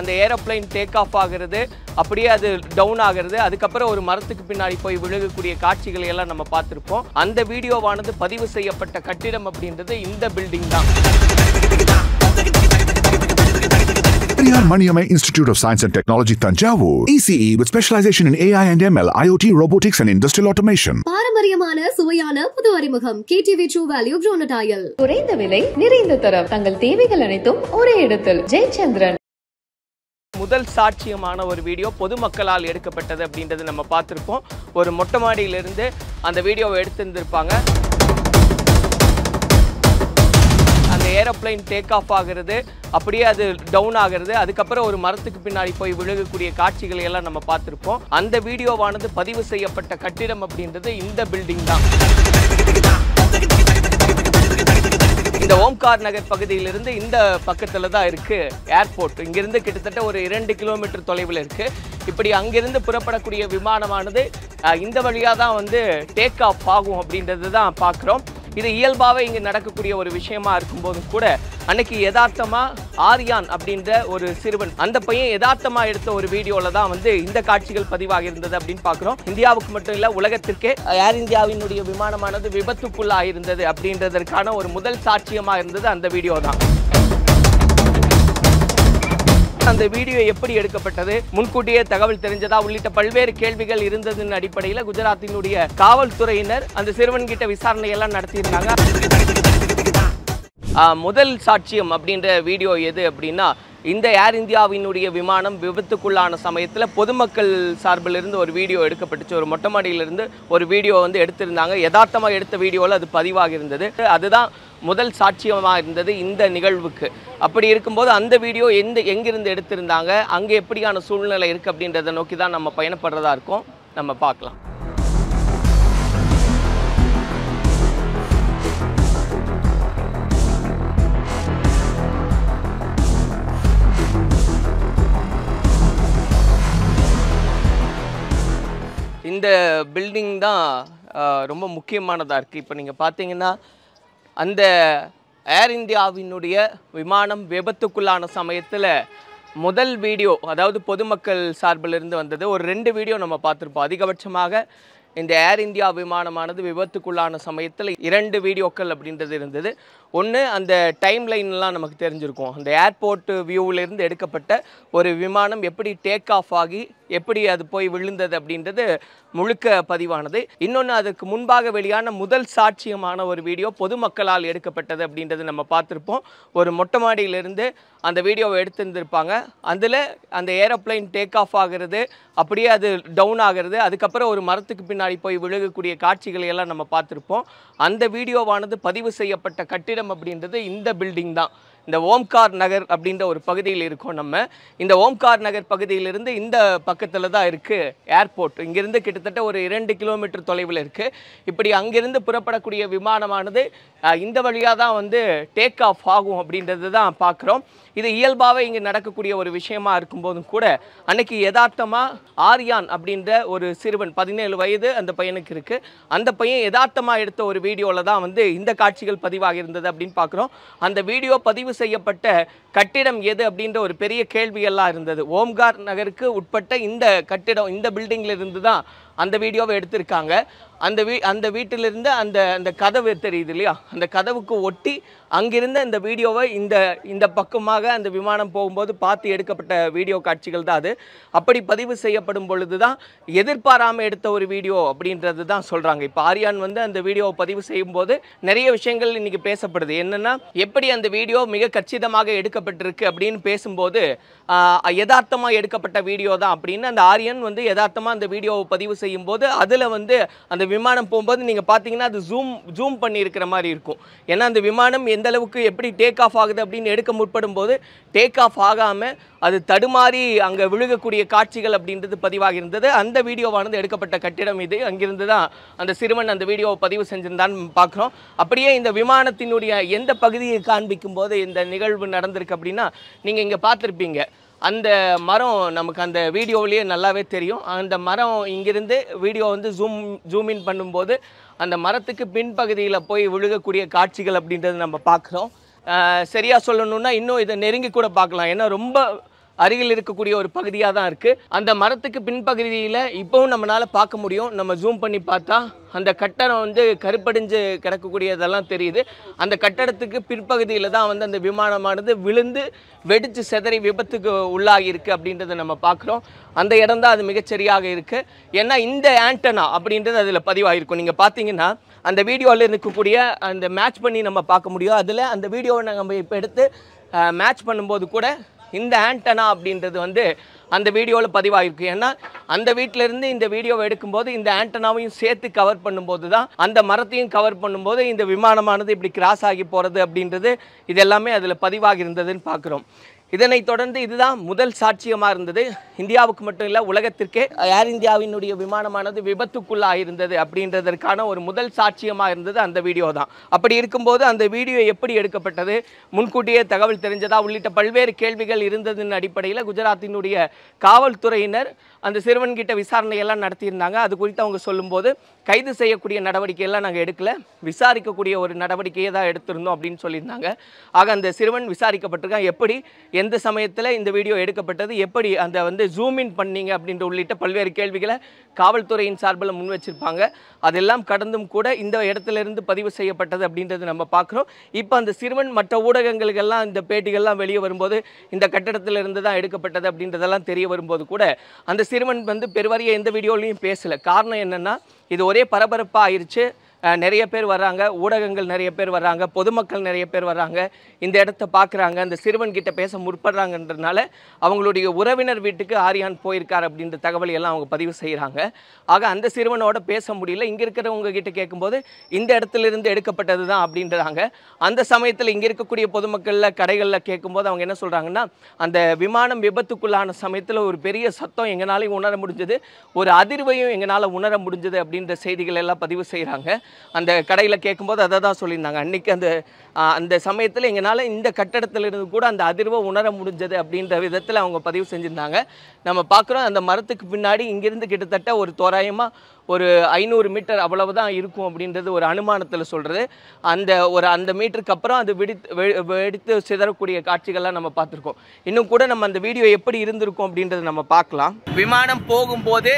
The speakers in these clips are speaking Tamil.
அந்த ஏரோப்ளேன் டேக் ஆஃப் ஆகிறது, அப்படியே அது டவுன் ஆகிறது, அதுக்கப்புறம் ஒரு மரத்துக்கு பின்னாடி போய் விழுகக்கூடிய காட்சிகளை எல்லாம் நம்ம பார்த்திருப்போம். அந்த வீடியோவானது பதிவு செய்யப்பட்ட கட்டிடம் அப்படின்றது இந்த பில்டிங் தான். Periyar Maniamai Institute of Science and Technology, Tanjavur. ECE with specialization in AI and ML, IoT, robotics and industrial automation. பாரம்பரியமான சுவையான புது அறிமுகம் KTV True Value Bronadile. குறைந்த விலை, நிறைந்த தரம். தங்கள் தேவைகள் அனைத்தும் ஒரே இடத்தில். ஜெயச்சந்திரன். முதல் சாட்சியமான ஒரு வீடியோ பொதுமக்களால் எடுக்கப்பட்டது அப்படின்றது நம்ம பார்த்திருப்போம். ஒரு மொட்டை மாடியிலிருந்து அந்த வீடியோவை எடுத்திருந்திருப்பாங்க. அந்த ஏரோப்ளேன் டேக் ஆஃப் ஆகிறது, அப்படியே அது டவுன் ஆகிறது, அதுக்கப்புறம் ஒரு மரத்துக்கு பின்னாடி போய் விழுகக்கூடிய காட்சிகளை எல்லாம் நம்ம பார்த்திருப்போம். அந்த வீடியோவானது பதிவு செய்யப்பட்ட கட்டிடம் அப்படின்றது இந்த பில்டிங் தான். இந்த ஓம்கார் நகர் பகுதியிலிருந்து இந்த பக்கத்துல தான் இருக்கு ஏர்போர்ட். இங்கிருந்து கிட்டத்தட்ட ஒரு 2 கிலோமீட்டர் தொலைவில் இருக்கு. இப்படி அங்கிருந்து புறப்படக்கூடிய விமானமானது இந்த வழியா தான் வந்து டேக் ஆஃப் ஆகும் அப்படின்றது தான் பார்க்குறோம். இது இயல்பாகவே இங்கே நடக்கக்கூடிய ஒரு விஷயமா இருக்கும்போதும் கூட அன்னைக்கு யதார்த்தமா ஆரியான் அப்படின்ற ஒரு சிறுவன், அந்த பையன் யதார்த்தமா எடுத்த ஒரு வீடியோல தான் வந்து இந்த காட்சிகள் பதிவாக இருந்தது அப்படின்னு பார்க்குறோம். இந்தியாவுக்கு மட்டும் இல்லை, உலகத்திற்கே ஏர் இந்தியாவினுடைய விமானமானது விபத்துக்குள்ளாக இருந்தது அப்படின்றதற்கான ஒரு முதல் சாட்சியமாக இருந்தது அந்த வீடியோ தான். அந்த வீடியோ எப்படி எடுக்கப்பட்டது, முன்கூட்டியே தகவல் தெரிஞ்சதா உள்ளிட்ட பல்வேறு கேள்விகள் இருந்ததன் அடிப்படையில் குஜராத்தினுடைய காவல்துறையினர் அந்த சிறுவன் கிட்ட விசாரணை எல்லாம் நடத்தியிருந்தாங்க. முதல் சாட்சியம் அப்படின்ற வீடியோ எது அப்படின்னா, இந்த ஏர் இந்தியாவினுடைய விமானம் விபத்துக்குள்ளான சமயத்தில் பொதுமக்கள் சார்பில் இருந்து ஒரு வீடியோ எடுக்கப்பட்டுச்சு. ஒரு மொட்டை மாடியிலிருந்து ஒரு வீடியோ வந்து எடுத்திருந்தாங்க. யதார்த்தமாக எடுத்த வீடியோவில் அது பதிவாக இருந்தது. அதுதான் முதல் சாட்சியமாக இருந்தது இந்த நிகழ்வுக்கு. அப்படி இருக்கும்போது அந்த வீடியோ எங்கிருந்து எடுத்திருந்தாங்க, அங்கே எப்படியான சூழ்நிலை இருக்குது அப்படின்றத நோக்கி தான் நம்ம பயணப்படுறதா இருக்கோம். நம்ம பார்க்கலாம். இந்த பில்டிங் தான் ரொம்ப முக்கியமானதாக இருக்குது. இப்போ நீங்கள் பார்த்தீங்கன்னா அந்த ஏர் இந்தியாவினுடைய விமானம் விபத்துக்குள்ளான சமயத்தில் முதல் வீடியோ, அதாவது பொதுமக்கள் சார்பில் இருந்து வந்தது. ஒரு 2 வீடியோ நம்ம பார்த்துருப்போம். அதிகபட்சமாக இந்த ஏர் இந்தியா விமானமானது விபத்துக்குள்ளான சமயத்தில் 2 வீடியோக்கள் அப்படின்றது இருந்தது. ஒன்று, அந்த டைம் லைன்லாம் நமக்கு தெரிஞ்சிருக்கும். அந்த ஏர்போர்ட் வியூவிலிருந்து எடுக்கப்பட்ட ஒரு விமானம் எப்படி டேக் ஆஃப் ஆகி எப்படி அது போய் விழுந்தது அப்படின்றது முழுக்க பதிவானது. இன்னொன்று, அதுக்கு முன்பாக வெளியான முதல் சாட்சியமான ஒரு வீடியோ பொதுமக்களால் எடுக்கப்பட்டது அப்படின்றது நம்ம பார்த்துருப்போம். ஒரு மொட்டை மாடியிலிருந்து அந்த வீடியோவை எடுத்திருந்திருப்பாங்க. அதில் அந்த ஏரோப்ளேன் டேக் ஆஃப் ஆகிறது, அப்படியே அது டவுன் ஆகிறது, அதுக்கப்புறம் ஒரு மரத்துக்கு பின்னாடி போய் விழுகக்கூடிய காட்சிகளை எல்லாம் நம்ம பார்த்துருப்போம். அந்த வீடியோவானது பதிவு செய்யப்பட்ட கட்டிடம் அப்படின்றது இந்த பில்டிங் தான். இந்த ஓம்கார் நகர் அப்படின்ற ஒரு பகுதியில் இருக்கோம் நம்ம. இந்த ஓம்கார் நகர் பகுதியிலிருந்து இந்த பக்கத்தில் தான் இருக்குது ஏர்போர்ட். இங்கிருந்து கிட்டத்தட்ட ஒரு 2 கிலோமீட்டர் தொலைவில் இருக்குது. இப்படி அங்கிருந்து புறப்படக்கூடிய விமானமானது இந்த வழியாக தான் வந்து டேக் ஆஃப் ஆகும் அப்படின்றது தான் பார்க்குறோம். இது இயல்பாகவே இங்கே நடக்கக்கூடிய ஒரு விஷயமா இருக்கும்போதும் கூட அன்னைக்கு யதார்த்தமாக ஆரியான் அப்படின்ற ஒரு சிறுவன், 17 வயது அந்த பையனுக்கு இருக்குது. அந்த பையன் யதார்த்தமாக எடுத்த ஒரு வீடியோவில் தான் வந்து இந்த காட்சிகள் பதிவாக இருந்தது அப்படின்னு பார்க்குறோம். அந்த வீடியோ பதிவு செய்யப்பட்ட கட்டிடம் எது அப்படின்ற ஒரு பெரிய கேள்வியெல்லாம் இருந்தது. ஓம்கார் நகருக்கு உட்பட்ட இந்த கட்டிடம், இந்த பில்டிங்கில் இருந்து தான் அந்த வீடியோவை எடுத்திருக்காங்க. அந்த வீட்டிலிருந்து அந்த கதவு தெரியுது இல்லையா, அந்த கதவுக்கு ஒட்டி அங்கிருந்த இந்த வீடியோவை இந்த பக்கமாக அந்த விமானம் போகும்போது பார்த்து எடுக்கப்பட்ட வீடியோ காட்சிகள் தான் அது. அப்படி பதிவு செய்யப்படும் பொழுது தான் எதிர்பாராமல் எடுத்த ஒரு வீடியோ அப்படின்றது தான் சொல்கிறாங்க. இப்போ ஆரியான் வந்து அந்த வீடியோவை பதிவு செய்யும்போது நிறைய விஷயங்கள் இன்றைக்கி பேசப்படுது. என்னென்னா, எப்படி அந்த வீடியோ மிக கச்சிதமாக எடுக்கப்பட்டிருக்கு அப்படின்னு பேசும்போது யதார்த்தமாக எடுக்கப்பட்ட வீடியோ தான் அப்படின்னு அந்த ஆரியன் வந்து யதார்த்தமாக அந்த வீடியோவை பதிவு செய்யும்போது அதில் வந்து அந்த விமானம் போகும்போது நீங்கள் பார்த்தீங்கன்னா அது ஜூம் பண்ணி இருக்கிற மாதிரி இருக்கும். ஏன்னா அந்த விமானம் எந்த அளவுக்கு எப்படி டேக் ஆஃப் ஆகுது அப்படின்னு எடுக்க முற்படும் போது டேக் ஆஃப் ஆகாமல் அது தடுமாறி அங்கே விழுகக்கூடிய காட்சிகள் அப்படின்றது பதிவாக இருந்தது. அந்த வீடியோவானது எடுக்கப்பட்ட கட்டிடம் இது. அங்கிருந்து தான் அந்த சிறுவன் அந்த வீடியோவை பதிவு செஞ்சிருந்தான்னு பார்க்குறோம். அப்படியே இந்த விமானத்தினுடைய எந்த பகுதியை காண்பிக்கும் போது இந்த நிகழ்வு நடந்திருக்கு அப்படின்னா, நீங்கள் இங்கே பார்த்துருப்பீங்க, அந்த மரம் நமக்கு அந்த வீடியோவிலேயே நல்லாவே தெரியும். அந்த மரம் இங்கிருந்து வீடியோ வந்து ஜூம் இன் பண்ணும்போது அந்த மரத்துக்கு பின்பகுதியில் போய் விழுகக்கூடிய காட்சிகள் அப்படின்றது நம்ம பார்க்குறோம். சரியாக சொல்லணுன்னா இன்னும் இதை நெருங்கி கூட பார்க்கலாம். ஏன்னா ரொம்ப அருகில் இருக்கக்கூடிய ஒரு பகுதியாக தான் இருக்குது. அந்த மரத்துக்கு பின்பகுதியில் இப்போவும் நம்மளால் பார்க்க முடியும். நம்ம ஜூம் பண்ணி பார்த்தா அந்த கட்டடம் வந்து கருப்படிஞ்சு கிடக்கக்கூடியதெல்லாம் தெரியுது. அந்த கட்டடத்துக்கு பிற்பகுதியில் தான் வந்து அந்த விமானமானது விழுந்து வெடித்து செதறி விபத்துக்கு உள்ளாகி இருக்குது அப்படின்றத நம்ம பார்க்குறோம். அந்த இடம் தான் அது மிகச்சரியாக இருக்குது. ஏன்னா இந்த ஆண்டனா அப்படின்றது அதில் பதிவாகிருக்கும். நீங்கள் பார்த்தீங்கன்னா அந்த வீடியோவில் இருக்கக்கூடிய அந்த மேட்ச் பண்ணி நம்ம பார்க்க முடியும். அதில் அந்த வீடியோவை நம்ம இப்போ எடுத்து மேட்ச் பண்ணும்போது கூட இந்த ஆண்டனா அப்படின்றது வந்து அந்த வீடியோவில் பதிவாகிருக்கு. ஏன்னா அந்த வீட்டிலேருந்து இந்த வீடியோவை எடுக்கும்போது இந்த ஆண்டனாவையும் சேர்த்து கவர் பண்ணும்போது தான் அந்த மரத்தையும் கவர் பண்ணும்போது இந்த விமானமானது இப்படி கிராஸ் ஆகி போகிறது அப்படின்றது இது எல்லாமே அதில் பதிவாகி இருந்ததுன்னு பார்க்குறோம். இதனைத் தொடர்ந்து இதுதான் முதல் சாட்சியமாக இருந்தது. இந்தியாவுக்கு மட்டும் இல்லை, உலகத்திற்கே ஏர் இந்தியாவினுடைய விமானமானது விபத்துக்குள்ளாக இருந்தது அப்படின்றதற்கான ஒரு முதல் சாட்சியமாக இருந்தது அந்த வீடியோ தான். அப்படி இருக்கும்போது அந்த வீடியோ எப்படி எடுக்கப்பட்டது, முன்கூட்டியே தகவல் தெரிஞ்சதா உள்ளிட்ட பல்வேறு கேள்விகள் இருந்ததின் அடிப்படையில் குஜராத்தினுடைய காவல்துறையினர் அந்த சிறுவன்கிட்ட விசாரணையெல்லாம் நடத்தியிருந்தாங்க. அது குறித்து அவங்க சொல்லும்போது கைது செய்யக்கூடிய நடவடிக்கையெல்லாம் நாங்கள் எடுக்கல, விசாரிக்கக்கூடிய ஒரு நடவடிக்கையை தான் எடுத்திருந்தோம் அப்படின்னு சொல்லியிருந்தாங்க. ஆக அந்த சிறுவன் விசாரிக்கப்பட்டிருக்கான். எப்படி, எந்த சமயத்தில் இந்த வீடியோ எடுக்கப்பட்டது, எப்படி அந்த வந்து ஜூம் இன் பண்ணீங்க அப்படின்ற உள்ளிட்ட பல்வேறு கேள்விகளை காவல்துறையின் சார்பில் முன் வச்சிருப்பாங்க. அதெல்லாம் கடந்தும் கூட இந்த இடத்துலேருந்து பதிவு செய்யப்பட்டது அப்படின்றது நம்ம பார்க்குறோம். இப்போ அந்த சிறுவன் மற்ற ஊடகங்களுக்கெல்லாம் இந்த பேட்டிகள்லாம் வெளியே வரும்போது இந்த கட்டடத்திலிருந்து தான் எடுக்கப்பட்டது அப்படின்றதெல்லாம் தெரிய வரும்போது கூட அந்த சிறுவன் வந்து பெருவாரியாக எந்த வீடியோலையும் பேசலை. காரணம் என்னென்னா இது ஒரே பரபரப்பாக ஆயிடுச்சு. நிறைய பேர் வர்றாங்க, ஊடகங்கள் நிறைய பேர் வர்றாங்க, பொதுமக்கள் நிறைய பேர் வர்றாங்க, இந்த இடத்த பார்க்குறாங்க, அந்த சிறுவன்கிட்ட பேச முற்படுறாங்கன்றதுனால அவங்களுடைய உறவினர் வீட்டுக்கு ஆரியான் போயிருக்கார் அப்படின்ற தகவல் எல்லாம் அவங்க பதிவு செய்கிறாங்க. ஆக அந்த சிறுவனோட பேச முடியல. இங்கே இருக்கிறவங்க கிட்ட கேட்கும்போது இந்த இடத்துலேருந்து எடுக்கப்பட்டது தான் அப்படின்றாங்க. அந்த சமயத்தில் இங்கே இருக்கக்கூடிய பொதுமக்களில் கடைகளில் கேட்கும்போது அவங்க என்ன சொல்கிறாங்கன்னா, அந்த விமானம் விபத்துக்குள்ளான சமயத்தில் ஒரு பெரிய சத்தம் எங்களாலையும் உணர முடிஞ்சது, ஒரு அதிர்வையும் எங்களால் உணர முடிஞ்சது அப்படின்ற செய்திகள் எல்லாம் பதிவு செய்கிறாங்க. அந்த கடையில் கேட்கும்போது அதை தான் சொல்லியிருந்தாங்க. அன்றைக்கி அந்த சமயத்தில் எங்களால் இந்த கட்டடத்திலிருந்து கூட அந்த அதிர்வை உணர முடிஞ்சது அப்படின்ற விதத்தில் அவங்க பதிவு செஞ்சுருந்தாங்க. நம்ம பார்க்குறோம் அந்த மரத்துக்கு பின்னாடி இங்கேருந்து கிட்டத்தட்ட ஒரு தோராயமாக ஒரு 500 மீட்டர் அவ்வளவுதான் இருக்கும் அப்படின்றது ஒரு அனுமானத்தில் சொல்கிறது. அந்த மீட்டருக்கு அப்புறம் அது வெடித்து சிதறக்கூடிய காட்சிகள்லாம் நம்ம பார்த்துருக்கோம். இன்னும் கூட நம்ம அந்த வீடியோ எப்படி இருந்திருக்கும் அப்படின்றத நம்ம பார்க்கலாம். விமானம் போகும்போது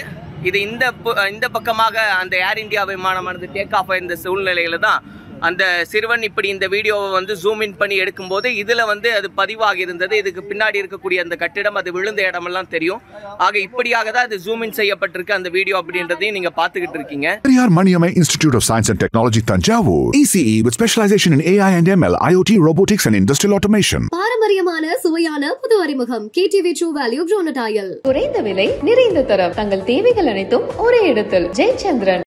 இது இந்த பக்கமாக அந்த ஏர் இந்தியா விமானமானது டேக் ஆஃப் ஆயிருந்த சூழ்நிலையில தான் அந்த சிறுவன் இப்படி இந்த வீடியோவை வந்து ஜூம் இன் பண்ணி எடுக்கும்போது இதில் வந்து அது பதிவாகி இருந்தது. இதுக்கு பின்னாடி இருக்கக்கூடிய அந்த கட்டிடம், அது விழுந்த இடமெல்லாம் தெரியும். ஆக இப்படியாக தான் அது ஜூம் இன் செய்யப்பட்டிருக்கு அந்த வீடியோ அப்படின்றதையும் நீங்க பார்த்துக்கிட்டு இருக்கீங்க. Periyar Maniammai Institute of Science and Technology, Thanjavur. ECE with specialization in AI and ML, IoT, robotics and industrial automation. பாரம்பரியமான சுவையான புது அறிமுகம் KTV True Value Grown Tile. குறைந்த விலை, நிறைந்த தரம், தங்கள் தேவைகள் அனைத்தும் ஒரே இடத்தில். ஜெயச்சந்திரன்.